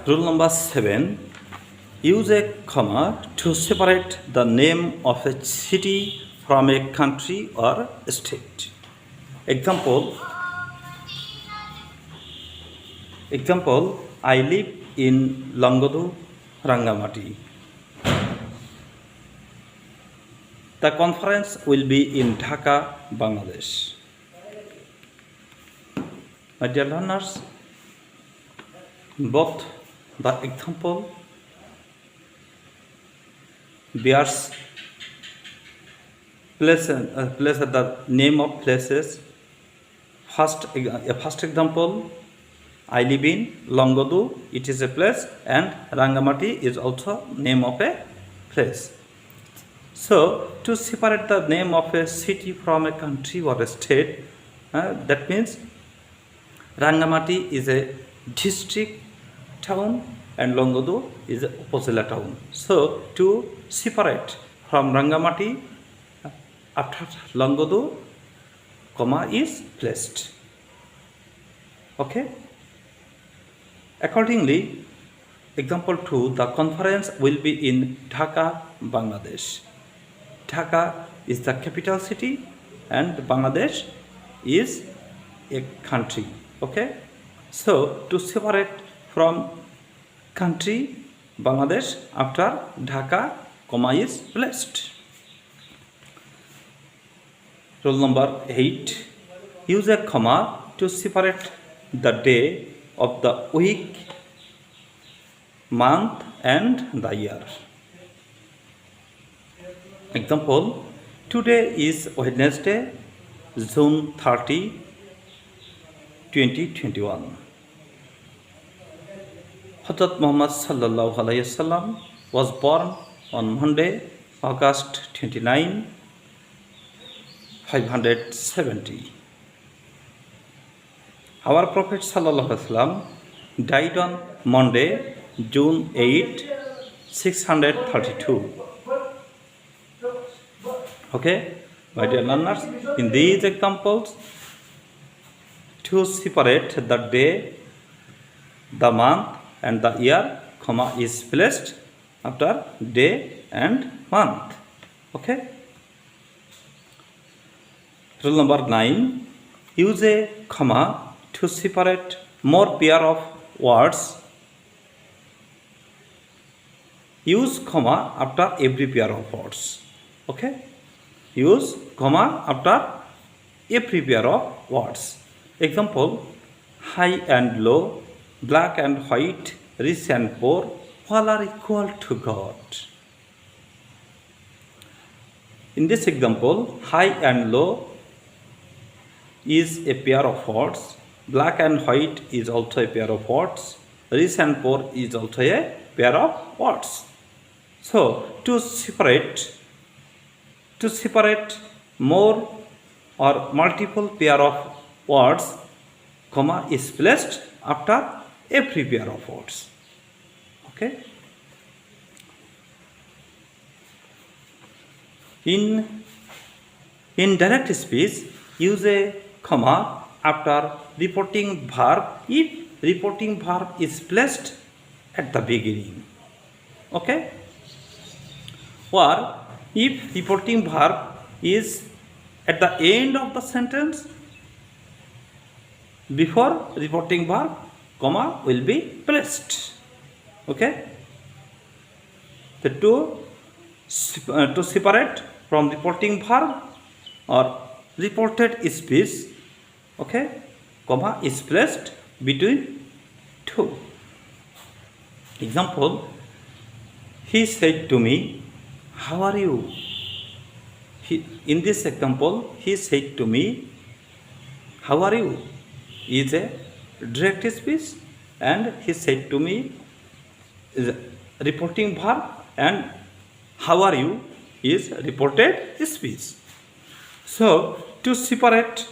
Rule number 7. Use a comma to separate the name of a city from a country or state. Example, I live in Langodu, Rangamati. The conference will be in Dhaka, Bangladesh. My dear learners, both the example bears place the name of places. First example, I live in Langodu, it is a place, and Rangamati is also name of a place. So, to separate the name of a city from a country or a state, that means Rangamati is a district town and Langodu is a upazila town. So, to separate from Rangamati, after Langodu, comma is placed. Okay? Accordingly, example 2, the conference will be in Dhaka, Bangladesh. Dhaka is the capital city and Bangladesh is a country. Okay? So, to separate from country Bangladesh, after Dhaka, comma is placed. Rule number 8. Use a comma to separate the day of the week, month and the year. Example, today is Wednesday, June 30, 2021. Hazrat Muhammad sallallahu alaihi wasallam was born on Monday, August 29, 570. Our Prophet sallallahu alaihi wasallam died on Monday, June 8, 632. Okay, my dear learners, in these examples, to separate the day, the month and the year, comma is placed after day and month. Okay. Rule number 9. Use a comma to separate more pair of words. Use comma after every pair of words. Okay. Use comma after every pair of words. Example, high and low, black and white, rich and poor, all are equal to God. In this example, high and low is a pair of words, black and white is also a pair of words, rich and poor is also a pair of words. So, to separate more or multiple pair of words, comma is placed after every pair of words. Okay. In direct speech, use a comma after reporting verb if reporting verb is placed at the beginning. Okay. Or if reporting verb is at the end of the sentence, before reporting verb, comma will be placed. Okay. The to separate from reporting verb or reported speech, okay, comma is placed between two. Example, he said to me, how are you? In this example, he said to me, how are you? Is a direct speech, and he said to me is a reporting verb, and how are you is reported speech. So, to separate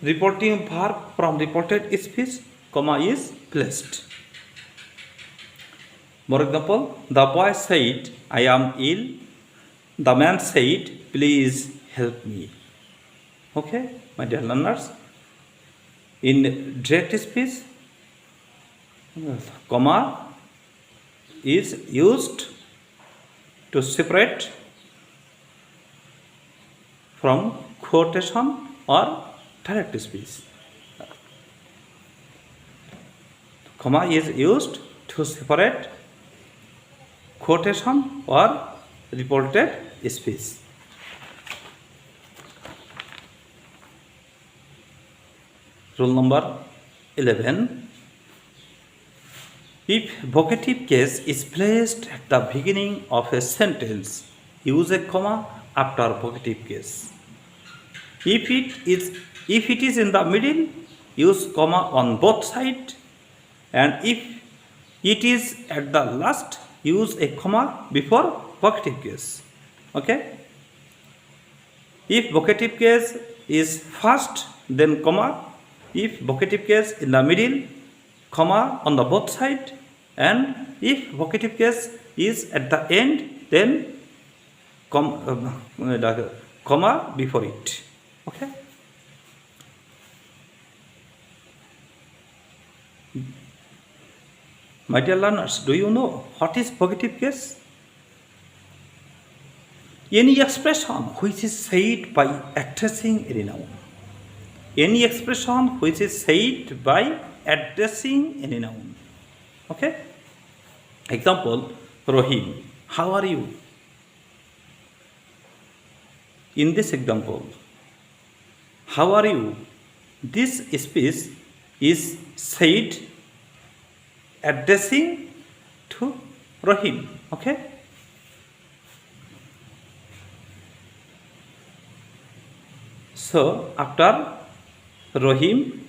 reporting verb from reported speech, comma is placed. For example, the boy said, I am ill. The man said, please help me. Okay, my dear learners, in direct speech, comma is used to separate from quotation or direct speech. Comma is used to separate quotation or reported speech. Rule number 11. If vocative case is placed at the beginning of a sentence, use a comma after vocative case. If it is in the middle, use comma on both sides, and if it is at the last, use a comma before vocative case. Okay? If vocative case is first, then comma. If vocative case in the middle, comma on the both side, and if vocative case is at the end, then comma before it. Okay? My dear learners, do you know what is vocative case? Any expression which is said by addressing any noun. Any expression which is said by addressing any noun. Okay? Example, Rohim, how are you? In this example, how are you? This speech is said addressing to Rohim. Okay? So, after Rohim,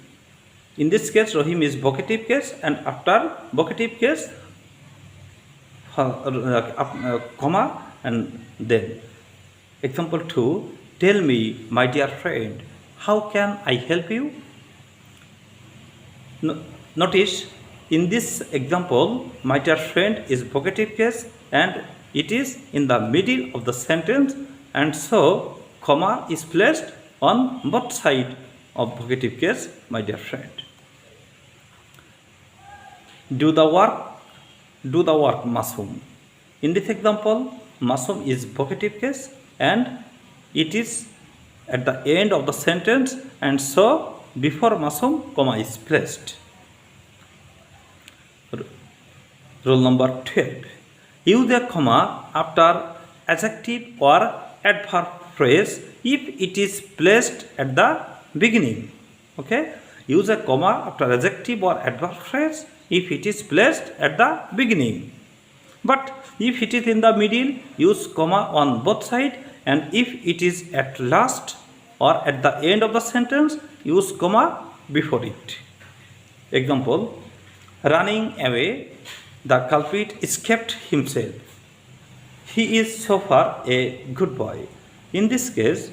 in this case, Rohim is vocative case, and after vocative case, comma, and then. Example 2, tell me, my dear friend, how can I help you? Notice, in this example, my dear friend is vocative case, and it is in the middle of the sentence, and so comma is placed on both sides of vocative case, my dear friend. Do the work, Masum. In this example, Masum is vocative case, and it is at the end of the sentence, and so before Masum, comma is placed. Rule number 12. Use a comma after adjective or adverb phrase if it is placed at the beginning. Okay? Use a comma after adjective or adverb phrase if it is placed at the beginning. But if it is in the middle, use comma on both sides, and if it is at last or at the end of the sentence, use comma before it. Example, running away, the culprit escaped himself. He is so far a good boy. In this case,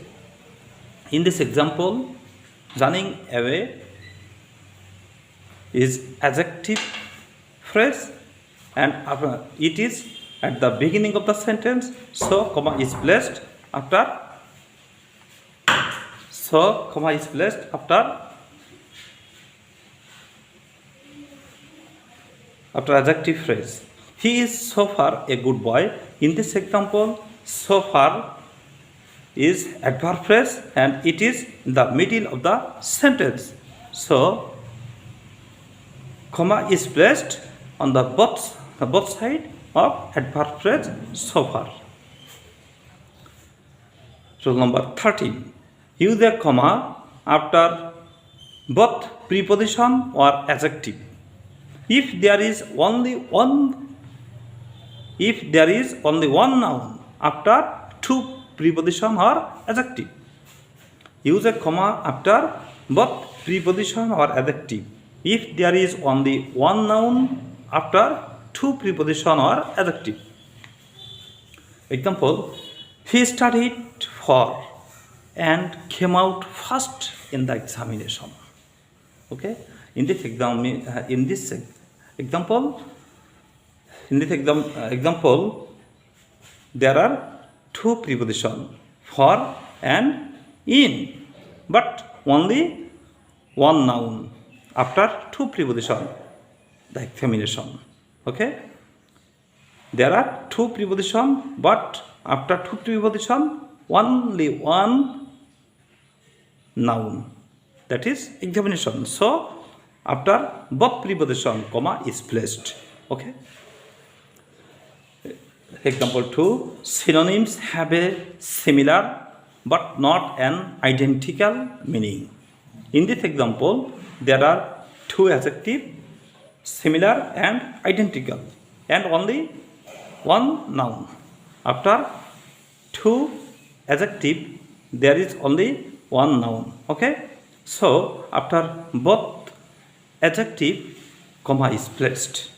in this example, running away is adjective phrase, and it is at the beginning of the sentence, so comma is placed after. So comma is placed after adjective phrase. He is so far a good boy. In this example, so far is adverb phrase, and it is in the middle of the sentence. So comma is placed on the both side of adverb phrase so far. Rule number 13. Use a comma after both preposition or adjective if there is only one noun after two preposition or adjective. Use a comma after both preposition or adjective if there is only one noun after two preposition or adjective. Example, he studied for and came out first in the examination. Okay, in this example, there are two prepositions, for and in, but only one noun after two prepositions. like femination. Okay, there are two preposition, but after two preposition, only one noun, that is examination. So after both preposition, comma is placed. Okay. Example 2, synonyms have a similar but not an identical meaning. In this example, there are two adjectives, similar and identical, and only one noun. After two adjectives, there is only one noun. Okay, so after both adjective, comma is placed.